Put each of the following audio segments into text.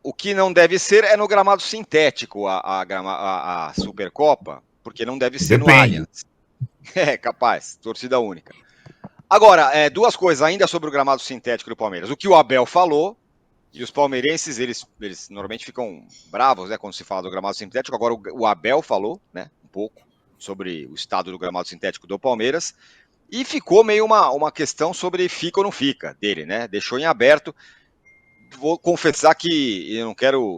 O que não deve ser é no gramado sintético a Supercopa, porque não deve ser no Depende. Allianz. É, capaz, torcida única. Agora, duas coisas ainda sobre o gramado sintético do Palmeiras. O que o Abel falou, e os palmeirenses, eles normalmente ficam bravos, né, quando se fala do gramado sintético. Agora o Abel falou, né, um pouco sobre o estado do gramado sintético do Palmeiras. E ficou meio uma questão sobre fica ou não fica dele, né? Deixou em aberto. Vou confessar que eu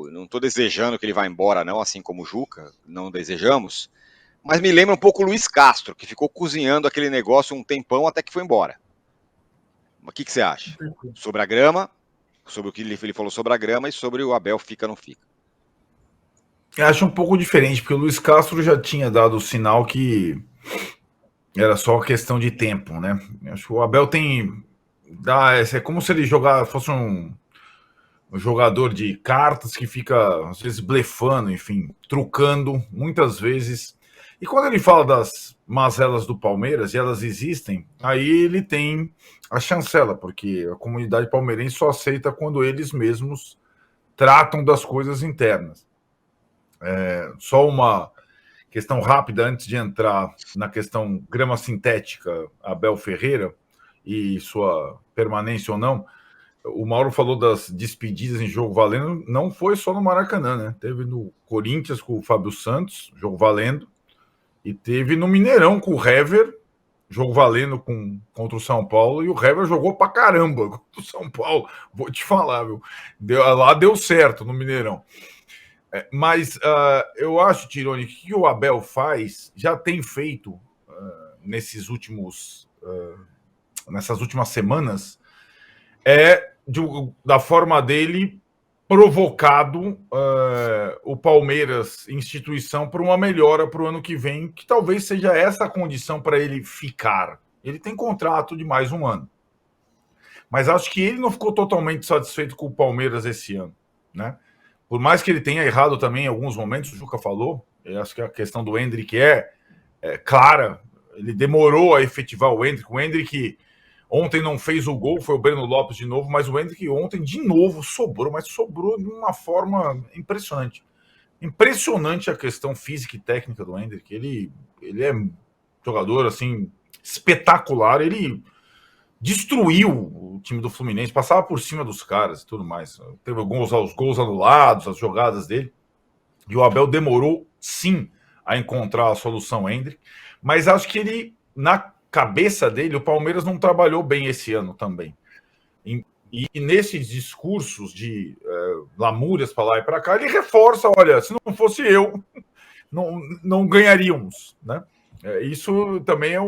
não estou desejando que ele vá embora, não, assim como o Juca, não desejamos. Mas me lembra um pouco o Luiz Castro, que ficou cozinhando aquele negócio um tempão até que foi embora. O que você acha? Sobre a grama, sobre o que ele falou sobre a grama e sobre o Abel fica ou não fica. Eu acho um pouco diferente, porque o Luiz Castro já tinha dado o sinal que era só questão de tempo, né? Eu acho que o Abel tem. É como se ele fosse um jogador de cartas que fica, às vezes, blefando, enfim, trucando, muitas vezes. E quando ele fala das mazelas do Palmeiras, e elas existem, aí ele tem a chancela, porque a comunidade palmeirense só aceita quando eles mesmos tratam das coisas internas. Só uma questão rápida antes de entrar na questão grama sintética, Abel Ferreira e sua permanência ou não. O Mauro falou das despedidas em jogo valendo, não foi só no Maracanã, né? Teve no Corinthians com o Fábio Santos, jogo valendo, e teve no Mineirão com o Hever, jogo valendo contra o São Paulo, e o Hever jogou pra caramba contra o São Paulo. Vou te falar, viu? Lá deu certo no Mineirão. Mas eu acho, Tironi, que o que o Abel faz, já tem feito nesses nessas últimas semanas, da forma dele, provocado o Palmeiras, instituição, para uma melhora para o ano que vem, que talvez seja essa a condição para ele ficar. Ele tem contrato de mais um ano. Mas acho que ele não ficou totalmente satisfeito com o Palmeiras esse ano, né? Por mais que ele tenha errado também em alguns momentos, o Juca falou, eu acho que a questão do Endrick é clara, ele demorou a efetivar o Endrick. O Endrick ontem não fez o gol, foi o Breno Lopes de novo, mas o Endrick ontem de novo sobrou, mas sobrou de uma forma impressionante. Impressionante a questão física e técnica do Endrick. Ele é um jogador assim espetacular, ele destruiu o time do Fluminense, passava por cima dos caras e tudo mais. Teve os gols anulados, as jogadas dele. E o Abel demorou, sim, a encontrar a solução Hendrick. Mas acho que ele, na cabeça dele, o Palmeiras não trabalhou bem esse ano também. E nesses discursos de lamúrias para lá e para cá, ele reforça: olha, se não fosse eu, não ganharíamos. Né? Isso também é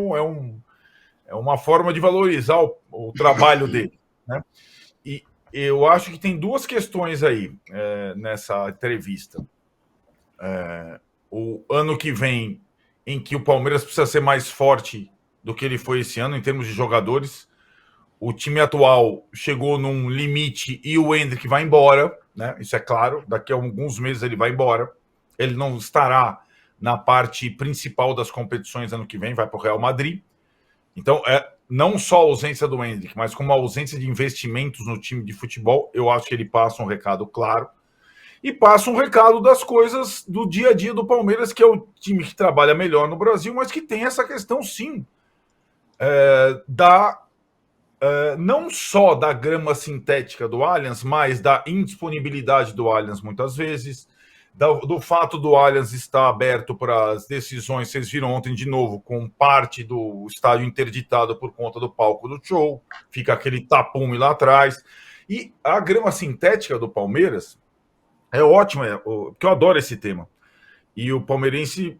uma forma de valorizar o trabalho dele. Né? E eu acho que tem duas questões aí nessa entrevista. O ano que vem, em que o Palmeiras precisa ser mais forte do que ele foi esse ano, em termos de jogadores. O time atual chegou num limite e o Endrick vai embora, né? Isso é claro. Daqui a alguns meses ele vai embora. Ele não estará na parte principal das competições ano que vem, vai para o Real Madrid. Então, não só a ausência do Endrick, mas como a ausência de investimentos no time de futebol, eu acho que ele passa um recado claro. E passa um recado das coisas do dia a dia do Palmeiras, que é o time que trabalha melhor no Brasil, mas que tem essa questão, sim, não só da grama sintética do Allianz, mas da indisponibilidade do Allianz muitas vezes, do fato do Allianz estar aberto para as decisões. Vocês viram ontem de novo, com parte do estádio interditado por conta do palco do show, fica aquele tapume lá atrás. E a grama sintética do Palmeiras é ótima, porque eu adoro esse tema. E o palmeirense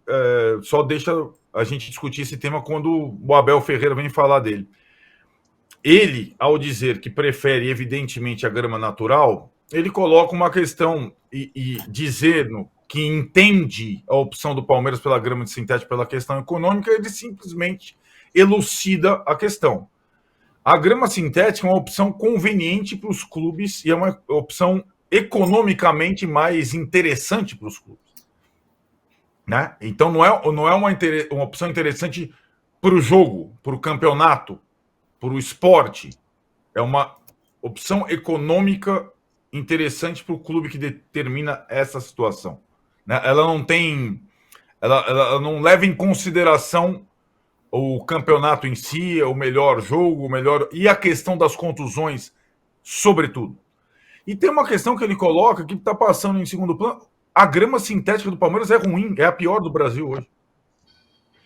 só deixa a gente discutir esse tema quando o Abel Ferreira vem falar dele. Ele, ao dizer que prefere, evidentemente, a grama natural, ele coloca uma questão e dizendo que entende a opção do Palmeiras pela grama de sintético pela questão econômica, ele simplesmente elucida a questão. A grama sintética é uma opção conveniente para os clubes e é uma opção economicamente mais interessante para os clubes. Né? Então não é uma opção interessante para o jogo, para o campeonato, para o esporte. É uma opção econômica interessante para o clube que determina essa situação. Né? Ela não tem... Ela não leva em consideração o campeonato em si, o melhor jogo, o melhor... E a questão das contusões, sobretudo. E tem uma questão que ele coloca que está passando em segundo plano. A grama sintética do Palmeiras é ruim, é a pior do Brasil hoje.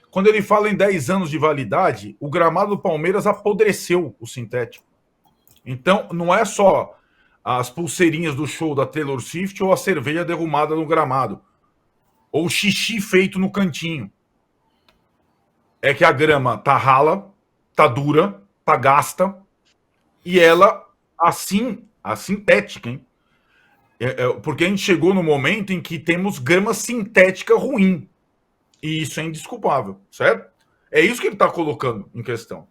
Quando ele fala em 10 anos de validade, o gramado do Palmeiras apodreceu o sintético. Então, não é só as pulseirinhas do show da Taylor Swift ou a cerveja derrumada no gramado. Ou o xixi feito no cantinho. É que a grama tá rala, tá dura, tá gasta, e ela, assim, a sintética, hein? Porque a gente chegou no momento em que temos grama sintética ruim. E isso é indesculpável, certo? É isso que ele está colocando em questão.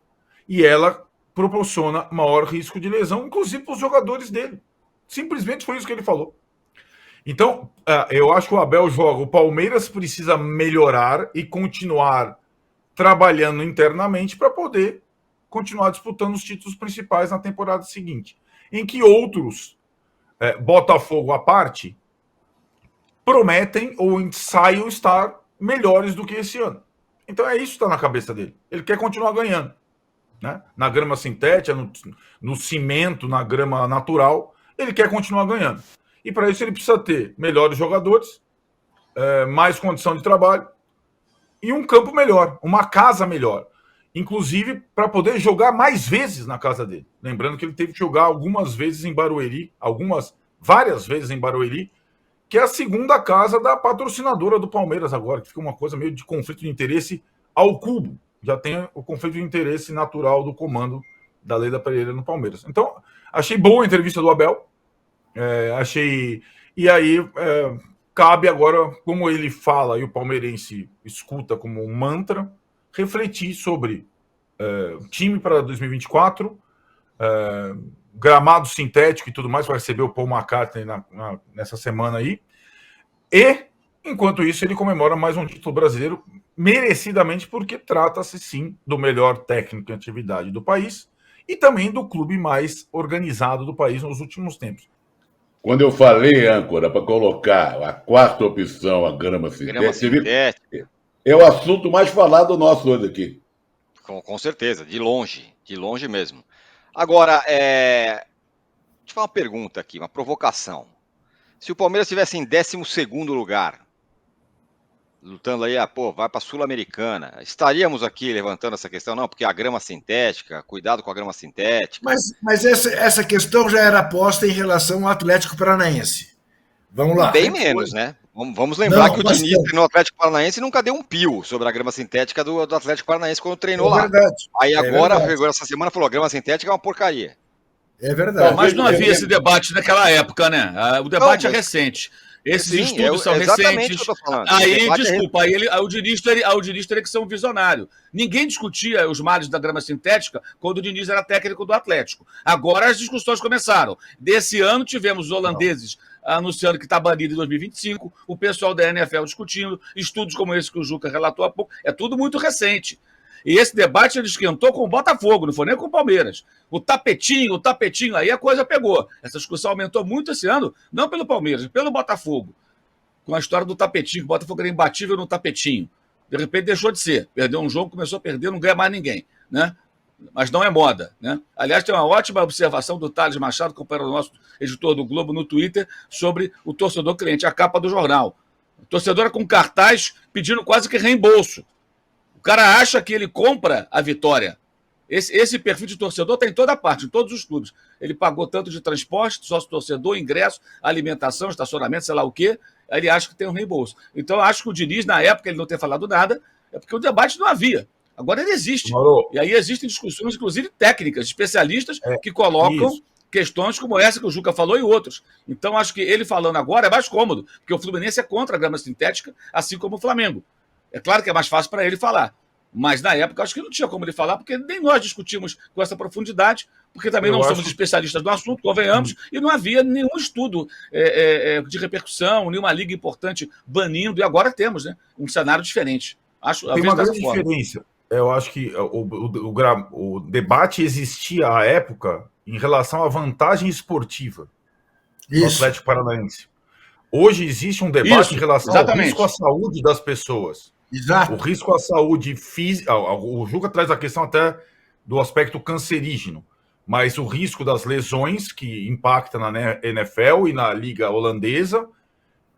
E ela proporciona maior risco de lesão, inclusive para os jogadores dele. Simplesmente foi isso que ele falou. Então, eu acho que o Abel joga. O Palmeiras precisa melhorar e continuar trabalhando internamente para poder continuar disputando os títulos principais na temporada seguinte. Em que outros, Botafogo à parte, prometem ou ensaiam estar melhores do que esse ano. Então é isso que está na cabeça dele. Ele quer continuar ganhando. Né? Na grama sintética, no cimento, na grama natural, ele quer continuar ganhando. E para isso ele precisa ter melhores jogadores, mais condição de trabalho e um campo melhor, uma casa melhor. Inclusive para poder jogar mais vezes na casa dele. Lembrando que ele teve que jogar algumas vezes em Barueri, várias vezes em Barueri, que é a segunda casa da patrocinadora do Palmeiras agora, que fica uma coisa meio de conflito de interesse ao cubo. Já tem o conflito de interesse natural do comando da Leila Pereira no Palmeiras. Então, achei boa a entrevista do Abel. Achei... E aí, cabe agora, como ele fala e o palmeirense escuta como um mantra, refletir sobre time para 2024, gramado sintético e tudo mais, vai receber o Paul McCartney nessa semana aí. E, enquanto isso, ele comemora mais um título brasileiro, merecidamente, porque trata-se, sim, do melhor técnico em atividade do país e também do clube mais organizado do país nos últimos tempos. Quando eu falei, âncora, para colocar a quarta opção, a grama sintética, é o assunto mais falado nosso hoje aqui. Com certeza, de longe mesmo. Agora, deixa eu fazer uma pergunta aqui, uma provocação. Se o Palmeiras estivesse em 12º lugar, lutando aí, vai para a Sul-Americana, estaríamos aqui levantando essa questão? Não, porque a grama sintética, cuidado com a grama sintética. Mas essa questão já era posta em relação ao Atlético Paranaense. Vamos lá. Bem menos, né? Vamos lembrar que o Diniz treinou o Atlético Paranaense e nunca deu um pio sobre a grama sintética do Atlético Paranaense quando treinou lá. Verdade. Aí agora, essa semana, falou: a grama sintética é uma porcaria. É verdade. Mas não havia esse debate naquela época, né? O debate é recente. Esses estudos são recentes. Aí, desculpa, aí o Diniz teria que ser um visionário. Ninguém discutia os males da grama sintética quando o Diniz era técnico do Atlético. Agora as discussões começaram. Desse ano tivemos os holandeses anunciando que está banido em 2025, o pessoal da NFL discutindo, estudos como esse que o Juca relatou há pouco. É tudo muito recente. E esse debate ele esquentou com o Botafogo, não foi nem com o Palmeiras. O tapetinho, aí a coisa pegou. Essa discussão aumentou muito esse ano, não pelo Palmeiras, pelo Botafogo. Com a história do tapetinho, o Botafogo era imbatível no tapetinho. De repente deixou de ser. Perdeu um jogo, começou a perder, não ganha mais ninguém. Né? Mas não é moda. Né? Aliás, tem uma ótima observação do Thales Machado, companheiro nosso editor do Globo, no Twitter, sobre o torcedor cliente, a capa do jornal. O torcedor é com cartaz pedindo quase que reembolso. O cara acha que ele compra a vitória. Esse perfil de torcedor está em toda parte, em todos os clubes. Ele pagou tanto de transporte, sócio-torcedor, ingresso, alimentação, estacionamento, sei lá o quê. Aí ele acha que tem um reembolso. Então, eu acho que o Diniz, na época, ele não ter falado nada, é porque o debate não havia. Agora ele existe. Mauro. E aí existem discussões, inclusive técnicas, especialistas que colocam questões como essa que o Juca falou e outros. Então, acho que ele falando agora é mais cômodo, porque o Fluminense é contra a grama sintética, assim como o Flamengo. É claro que é mais fácil para ele falar. Mas, na época, acho que não tinha como ele falar, porque nem nós discutimos com essa profundidade, porque também não somos especialistas do assunto, convenhamos, e não havia nenhum estudo de repercussão, nenhuma liga importante banindo, e agora temos, né? Um cenário diferente. Tem uma grande diferença. Eu acho que o debate existia à época em relação à vantagem esportiva. do Atlético Paranaense. Hoje existe um debate em relação ao risco à saúde das pessoas. Exato. O risco à saúde física. O Juca traz a questão até do aspecto cancerígeno, mas o risco das lesões que impacta na NFL e na Liga Holandesa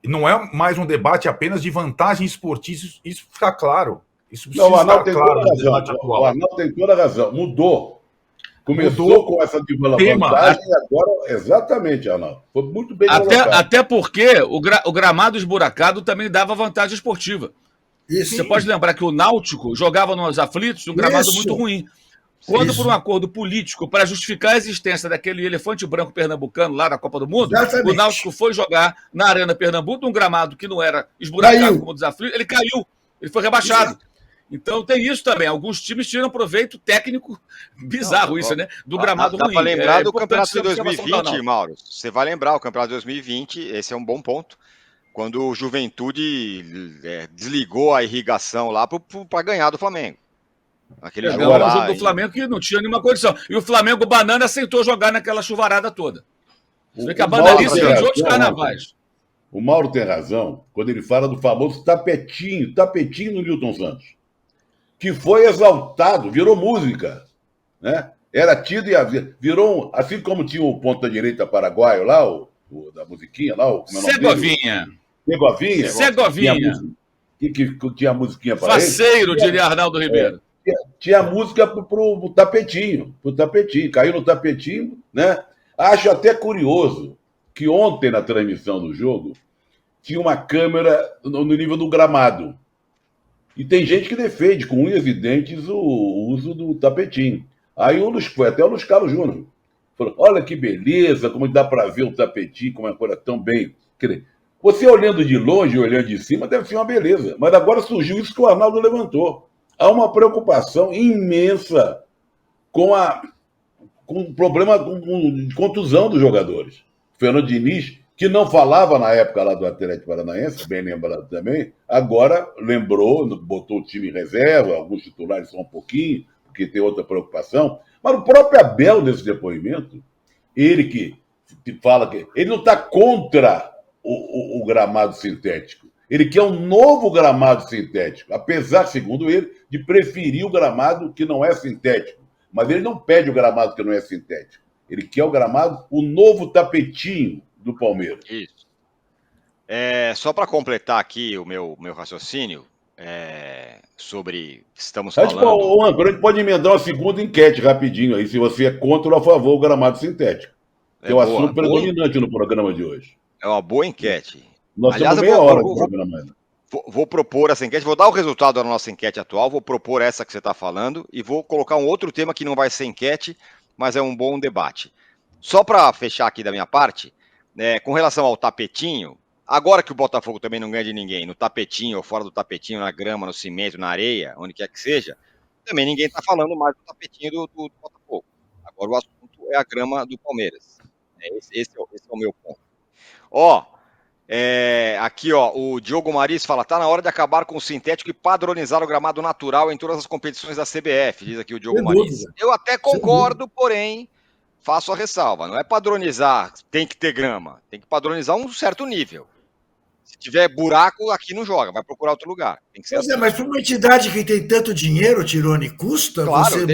não é mais um debate apenas de vantagem esportiva, isso fica claro. Isso precisa estar claro no debate atual. O Arnaldo tem toda a razão. Mudou. Começou com essa vantagem e agora... Exatamente, Arnaldo. Foi muito bem colocado. Até porque o gramado esburacado também dava vantagem esportiva. Isso. Você pode lembrar que o Náutico jogava nos aflitos um gramado muito ruim. Quando, por um acordo político, para justificar a existência daquele elefante branco pernambucano lá da Copa do Mundo, o Náutico foi jogar na Arena Pernambuco, um gramado que não era esburacado como o dos aflitos, ele caiu, ele foi rebaixado. Exato. Então tem isso também. Alguns times tiram proveito técnico bizarro, né? Do gramado ruim. Dá para lembrar do campeonato de 2020, Mauro. Você vai lembrar o campeonato de 2020, esse é um bom ponto. Quando o Juventude desligou a irrigação lá para ganhar do Flamengo. Aquele jogo do Flamengo que não tinha nenhuma condição. E o Flamengo Banana aceitou jogar naquela chuvarada toda. Você vê que a Bananice é de outros carnavais. O Mauro tem razão quando ele fala do famoso tapetinho no Newton Santos, que foi exaltado, virou música, né? Era tido e virou, assim como tinha o ponta-direita paraguaio lá, o da musiquinha lá, o Segovinha. Que tinha a musiquinha para ele. Faceiro, diria Arnaldo Ribeiro. Tinha música pro tapetinho, caiu no tapetinho, né? Acho até curioso que ontem na transmissão do jogo tinha uma câmera no nível do gramado. E tem gente que defende com unhas e dentes o uso do tapetinho. Aí foi até o Luiz Carlos Júnior. Falou, olha que beleza, como dá para ver o tapetinho, como é uma coisa tão bem... Você olhando de longe, olhando de cima, deve ser uma beleza. Mas agora surgiu isso que o Arnaldo levantou. Há uma preocupação imensa com o problema de contusão dos jogadores. Fernando Diniz, que não falava na época lá do Atlético Paranaense, bem lembrado também, agora lembrou, botou o time em reserva, alguns titulares só um pouquinho, porque tem outra preocupação. Mas o próprio Abel, nesse depoimento, ele que fala que ele não está contra o gramado sintético. Ele quer um novo gramado sintético, apesar, segundo ele, de preferir o gramado que não é sintético. Mas ele não pede o gramado que não é sintético. Ele quer o novo tapetinho do Palmeiras. Isso. Só para completar aqui o meu raciocínio sobre estamos falando... A gente pode emendar uma segunda enquete rapidinho aí, se você é contra ou a favor do gramado sintético. Que é o assunto predominante no programa de hoje. É uma boa enquete. Nós temos meia hora de programa. Vou propor essa enquete, vou dar o resultado da nossa enquete atual, vou propor essa que você está falando e vou colocar um outro tema que não vai ser enquete, mas é um bom debate. Só para fechar aqui da minha parte, com relação ao tapetinho, agora que o Botafogo também não ganha de ninguém, no tapetinho ou fora do tapetinho, na grama, no cimento, na areia, onde quer que seja, também ninguém está falando mais do tapetinho do Botafogo. Agora o assunto é a grama do Palmeiras. Esse é o meu ponto. Aqui, o Diogo Maris fala, tá na hora de acabar com o sintético e padronizar o gramado natural em todas as competições da CBF, diz aqui o Diogo Maris. Eu até concordo, porém, faço a ressalva, não é padronizar, tem que ter grama, tem que padronizar um certo nível. Se tiver buraco, aqui não joga, vai procurar outro lugar. Tem que ser assim. Mas para uma entidade que tem tanto dinheiro, Tirone, custa você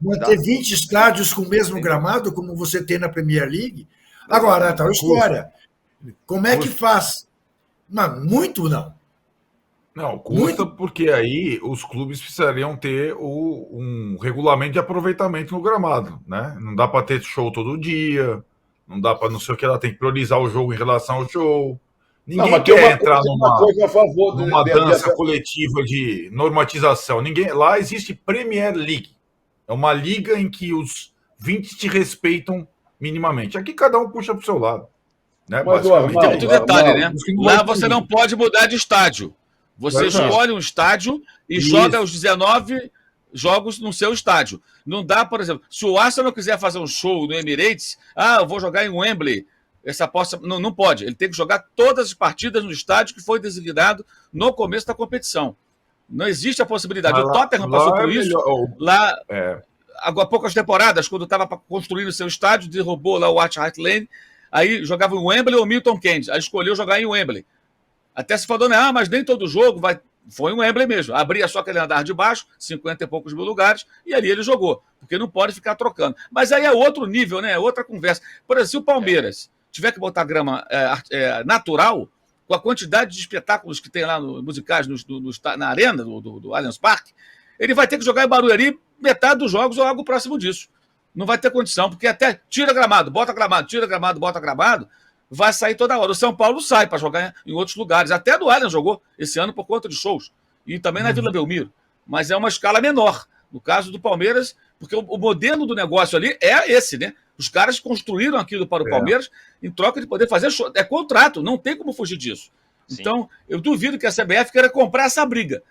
manter 20 estádios com o mesmo gramado, como você tem na Premier League? Agora, tal história. Como é que faz? Não, muito não. Não, custa porque aí os clubes precisariam ter um regulamento de aproveitamento no gramado, né? Não dá para ter show todo dia, não dá para não sei o que, ela tem que priorizar o jogo em relação ao show. Ninguém quer entrar numa dança coletiva de normatização. Lá existe Premier League. É uma liga em que os 20 te respeitam minimamente. Aqui cada um puxa para o seu lado. Né? Mas tem outro detalhe, né? Lá você não pode mudar de estádio. Você escolhe um estádio e joga os 19 jogos no seu estádio. Não dá, por exemplo, se o Arsenal quiser fazer um show no Emirates, eu vou jogar em Wembley. Essa aposta não pode. Ele tem que jogar todas as partidas no estádio que foi designado no começo da competição. Não existe a possibilidade. O Tottenham passou por isso. Lá, há poucas temporadas, quando estava construindo o seu estádio, derrubou lá o White Hart Lane. Aí jogava em Wembley ou Milton Keynes. Aí escolheu jogar em Wembley. Até se falou, né? Mas nem todo jogo vai... Foi em Wembley mesmo. Abria só aquele andar de baixo, 50 e poucos mil lugares, e ali ele jogou. Porque não pode ficar trocando. Mas aí é outro nível, né? É outra conversa. Por exemplo, se o Palmeiras tiver que botar grama natural, com a quantidade de espetáculos que tem lá musicais na arena do Allianz Parque, ele vai ter que jogar em Barueri metade dos jogos ou algo próximo disso. Não vai ter condição, porque até tira gramado, bota gramado, tira gramado, bota gramado, vai sair toda hora. O São Paulo sai para jogar em outros lugares. Até do Allianz jogou esse ano por conta de shows. E também na Vila Belmiro. Mas é uma escala menor. No caso do Palmeiras, porque o modelo do negócio ali é esse, né? Os caras construíram aquilo para o Palmeiras em troca de poder fazer show. É contrato, não tem como fugir disso. Sim. Então, eu duvido que a CBF queira comprar essa briga.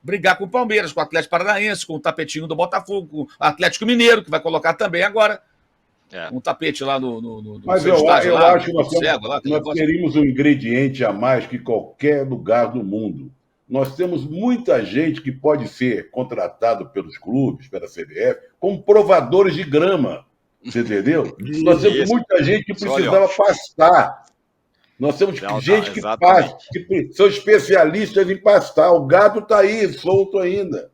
Brigar com o Palmeiras, com o Atlético Paranaense, com o tapetinho do Botafogo, com o Atlético Mineiro, que vai colocar também agora um tapete lá no Mas eu acho que nós teríamos um ingrediente a mais que qualquer lugar do mundo. Nós temos muita gente que pode ser contratado pelos clubes, pela CBF, como provadores de grama. Você entendeu? Nós temos muita gente que precisava pastar. Nós temos gente que passa, que são especialistas em pastar. O gado está aí, solto ainda.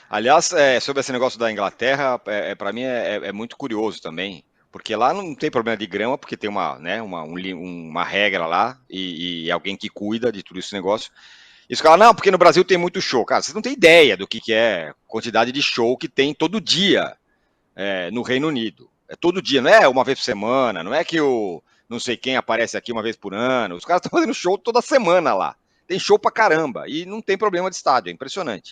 Aliás, sobre esse negócio da Inglaterra, para mim é muito curioso também, porque lá não tem problema de grama, porque tem uma regra lá e alguém que cuida de tudo esse negócio. E os caras, não, porque no Brasil tem muito show. Cara, vocês não têm ideia do que é a quantidade de show que tem todo dia no Reino Unido. É todo dia, não é uma vez por semana, não é que o não sei quem aparece aqui uma vez por ano. Os caras estão fazendo show toda semana lá. Tem show pra caramba e não tem problema de estádio, é impressionante.